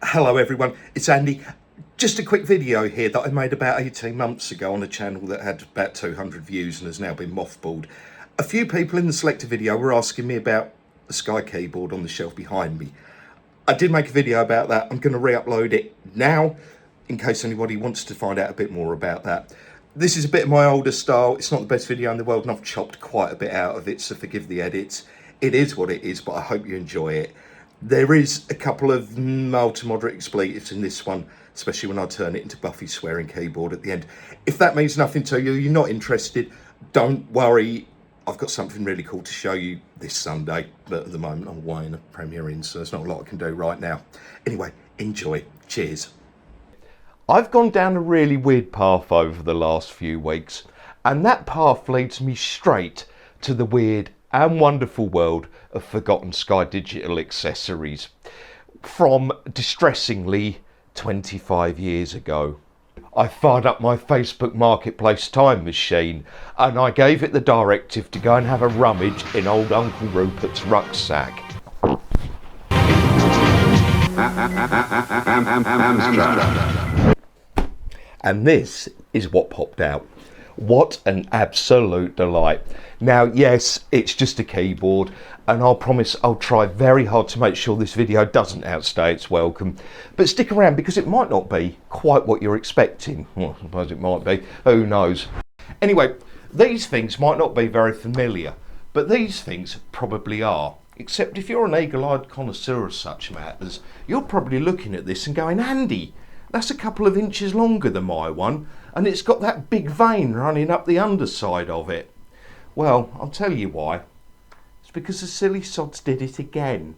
Hello everyone, it's Andy. Just a quick video here that I made about 18 months ago on a channel that had about 200 views and has now been mothballed. A few people in the selected video were asking me about the Sky keyboard on the shelf behind me. I did make a video about that. I'm going to re-upload it now in case anybody wants to find out a bit more about that. This is a bit of my older style. It's not the best video in the world and I've chopped quite a bit out of it, so forgive the edits. It is what it is, but I hope you enjoy it. There is a couple of mild to moderate expletives in this one, especially when I turn it into Buffy swearing keyboard at the end. If that means nothing to you, you're not interested, don't worry. I've got something really cool to show you this Sunday, but at the moment I'm away in a premiere in, so there's not a lot I can do right now. Anyway, enjoy. Cheers. I've gone down a really weird path over the last few weeks, and that path leads me straight to the weird and wonderful world of Forgotten Sky digital accessories from distressingly 25 years ago. I fired up my Facebook Marketplace time machine and I gave it the directive to go and have a rummage in old Uncle Rupert's rucksack. And this is what popped out. What an absolute delight. Now, yes, it's just a keyboard, and I'll promise I'll try very hard to make sure this video doesn't outstay its welcome. But stick around because it might not be quite what you're expecting. Well, I suppose it might be, who knows. Anyway, these things might not be very familiar, but these things probably are. Except if you're an eagle-eyed connoisseur of such matters, you're probably looking at this and going, Andy, that's a couple of inches longer than my one, and it's got that big vein running up the underside of it. Well, I'll tell you why. It's because the silly sods did it again.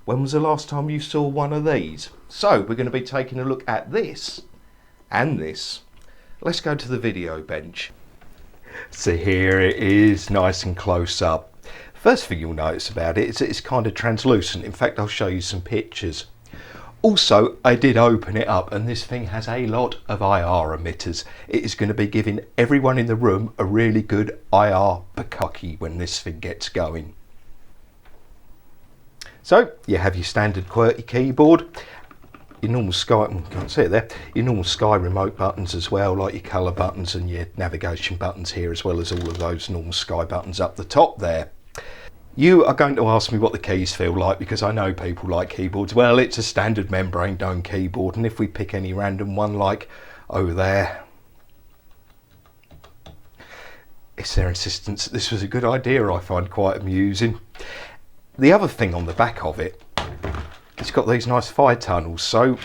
When was the last time you saw one of these? So, we're going to be taking a look at this and this. Let's go to the video bench. So here it is, nice and close up. First thing you'll notice about it is it's kind of translucent. In fact, I'll show you some pictures. Also, I did open it up and this thing has a lot of IR emitters. It is going to be giving everyone in the room a really good IR bukkake when this thing gets going. So, you have your standard QWERTY keyboard, your normal Sky, can't see it there, your normal Sky remote buttons as well, like your colour buttons and your navigation buttons here, as well as all of those normal Sky buttons up the top there. You are going to ask me what the keys feel like because I know people like keyboards. Well, it's a standard membrane dome keyboard, and if we pick any random one like over there, it's their insistence that this was a good idea I find quite amusing. The other thing on the back of it, it's got these nice fire tunnels, so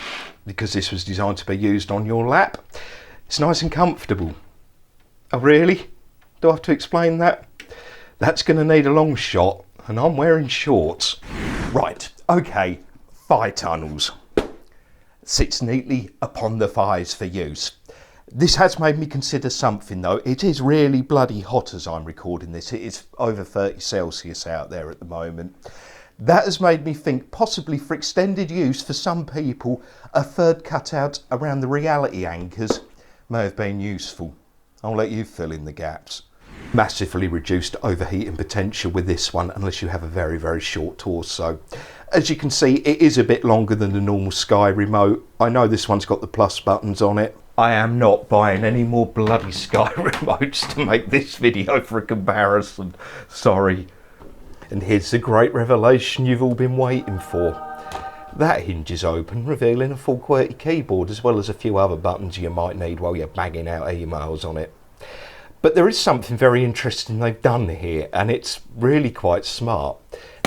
because this was designed to be used on your lap, it's nice and comfortable. Oh really? Do I have to explain that? That's going to need a long shot, and I'm wearing shorts. Right, okay, thigh tunnels. Sits neatly upon the thighs for use. This has made me consider something though. It is really bloody hot as I'm recording this. It is over 30 Celsius out there at the moment. That has made me think possibly for extended use for some people, a third cutout around the reality anchors may have been useful. I'll let you fill in the gaps. Massively reduced overheating potential with this one unless you have a very, very short torso. As you can see, it is a bit longer than the normal Sky remote. I know this one's got the plus buttons on it. I am not buying any more bloody Sky remotes to make this video for a comparison. Sorry. And here's the great revelation you've all been waiting for. That hinge is open, revealing a full QWERTY keyboard as well as a few other buttons you might need while you're banging out emails on it. But there is something very interesting they've done here, and it's really quite smart.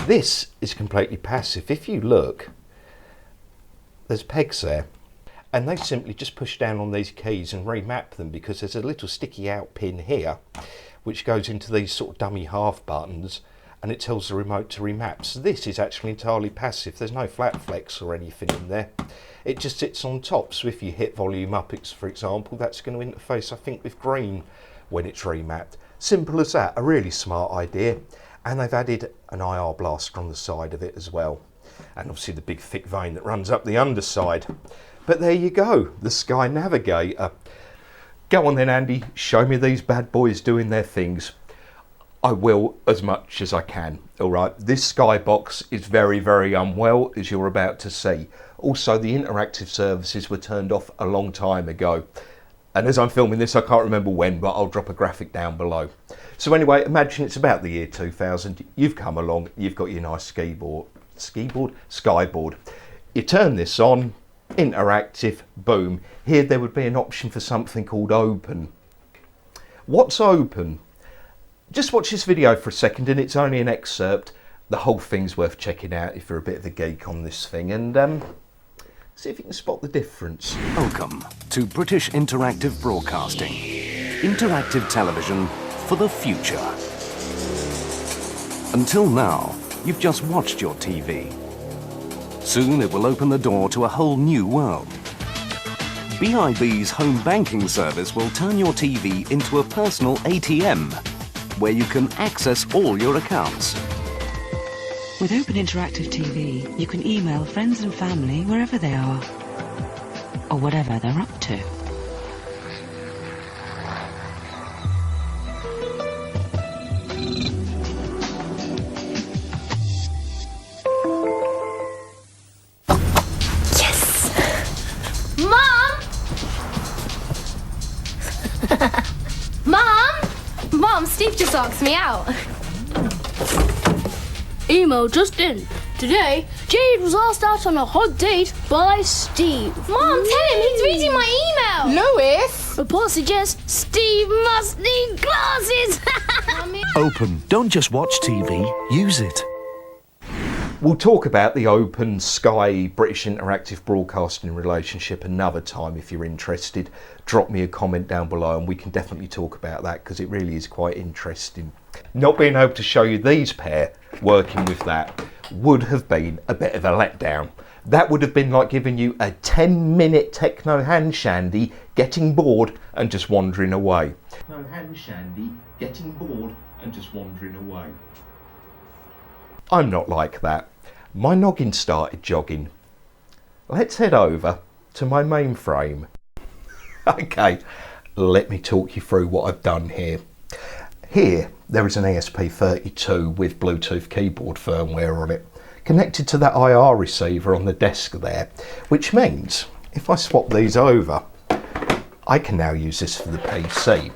This is completely passive. If you look, there's pegs there, and they simply just push down on these keys and remap them because there's a little sticky out pin here which goes into these sort of dummy half buttons, and it tells the remote to remap. So this is actually entirely passive. There's no flat flex or anything in there. It just sits on top, so if you hit volume up, for example, that's going to interface, I think, with green when it's remapped. Simple as that, a really smart idea. And they've added an IR blaster on the side of it as well. And obviously the big thick vein that runs up the underside. But there you go, the Sky Navigator. Go on then Andy, show me these bad boys doing their things. I will as much as I can. All right, this Skybox is very, very unwell, as you're about to see. Also, the interactive services were turned off a long time ago. And as I'm filming this, I can't remember when, but I'll drop a graphic down below. So anyway, imagine it's about the year 2000. You've come along, you've got your nice skyboard. You turn this on, interactive, boom. Here there would be an option for something called open. What's open? Just watch this video for a second, and it's only an excerpt. The whole thing's worth checking out if you're a bit of a geek on this thing, and see if you can spot the difference. Welcome to British Interactive Broadcasting. Interactive television for the future. Until now, you've just watched your TV. Soon it will open the door to a whole new world. BIB's home banking service will turn your TV into a personal ATM, where you can access all your accounts. With Open Interactive TV, you can email friends and family wherever they are, or whatever they're up to. Yes! Mom! Mom, Steve just asked me out. Email just in. Today, Jade was asked out on a hot date by Steve. Mom, tell him he's reading my email. Lewis! Report suggests Steve must need glasses. Open. Don't just watch TV, use it. We'll talk about the Open Sky British Interactive Broadcasting relationship another time if you're interested. Drop me a comment down below and we can definitely talk about that because it really is quite interesting. Not being able to show you these pair working with that would have been a bit of a letdown. That would have been like giving you a 10-minute techno hand shandy, getting bored and just wandering away. Techno hand shandy, getting bored and just wandering away. I'm not like that. My noggin started jogging. Let's head over to my mainframe. Okay, let me talk you through what I've done here. Here, there is an ESP32 with Bluetooth keyboard firmware on it, connected to that IR receiver on the desk there, which means if I swap these over, I can now use this for the PC.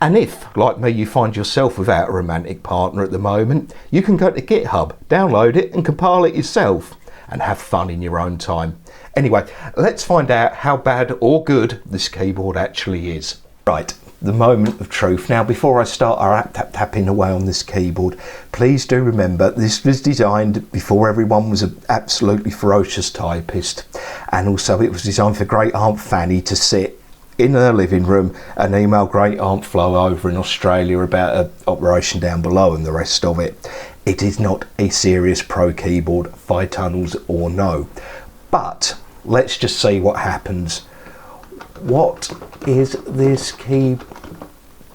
And if, like me, you find yourself without a romantic partner at the moment, you can go to GitHub, download it and compile it yourself and have fun in your own time. Anyway, let's find out how bad or good this keyboard actually is. Right, the moment of truth. Now, before I start our tapping away on this keyboard, please do remember this was designed before everyone was an absolutely ferocious typist. And also it was designed for Great Aunt Fanny to sit in her living room and email Great Aunt Flo over in Australia about her operation down below and the rest of it. It is not a serious pro keyboard, 5 tunnels or no. But let's just see what happens. What is this key?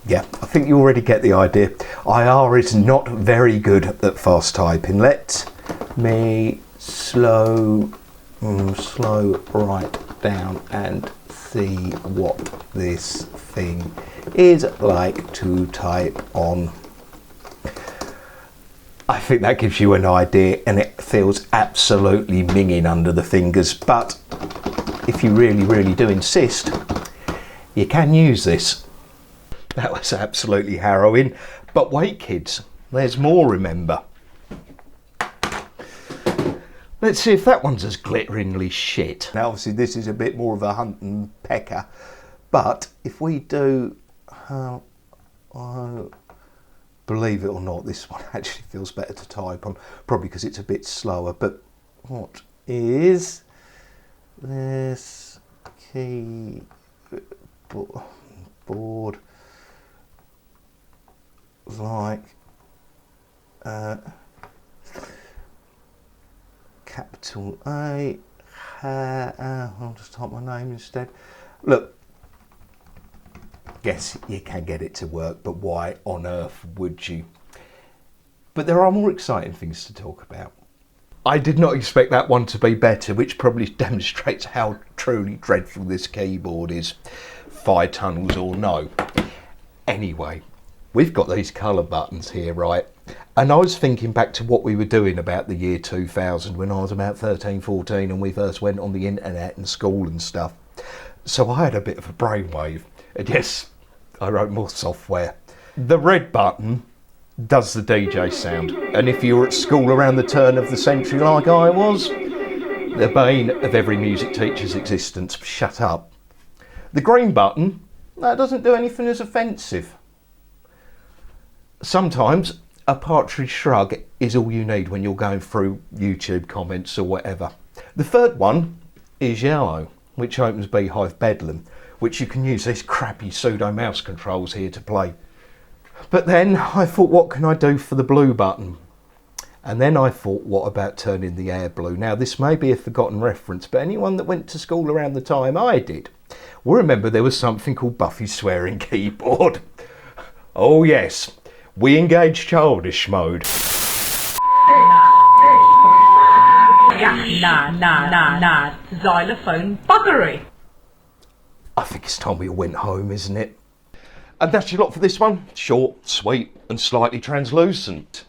Yeah, I think you already get the idea. IR is not very good at fast typing. Let me slow right down and see what this thing is like to type on. I think that gives you an idea, and it feels absolutely minging under the fingers, but if you really do insist, you can use this. That was absolutely harrowing, but wait kids, there's more, remember. Let's see if that one's as glitteringly shit. Now obviously this is a bit more of a hunt and pecker, but if we do, believe it or not, this one actually feels better to type on, probably because it's a bit slower. But what is this keyboard like? Capital A, I'll just type my name instead. Look, yes, you can get it to work, but why on earth would you? But there are more exciting things to talk about. I did not expect that one to be better, which probably demonstrates how truly dreadful this keyboard is. 5 tunnels or no. Anyway, we've got these colour buttons here, right? And I was thinking back to what we were doing about the year 2000 when I was about 13, 14 and we first went on the internet and school and stuff. So I had a bit of a brainwave. And yes, I wrote more software. The red button does the DJ sound. And if you were at school around the turn of the century like I was, the bane of every music teacher's existence. Shut up. The green button, that doesn't do anything as offensive. Sometimes a partridge shrug is all you need when you're going through YouTube comments or whatever. The third one is yellow, which opens Beehive Bedlam, which you can use these crappy pseudo mouse controls here to play. But then I thought, what can I do for the blue button? And then I thought, what about turning the air blue? Now this may be a forgotten reference, but anyone that went to school around the time I did will remember there was something called Buffy's swearing keyboard. Oh yes. We engage childish mode. Nah. Xylophone buggery. I think it's time we all went home, isn't it? And that's your lot for this one. Short, sweet, and slightly translucent.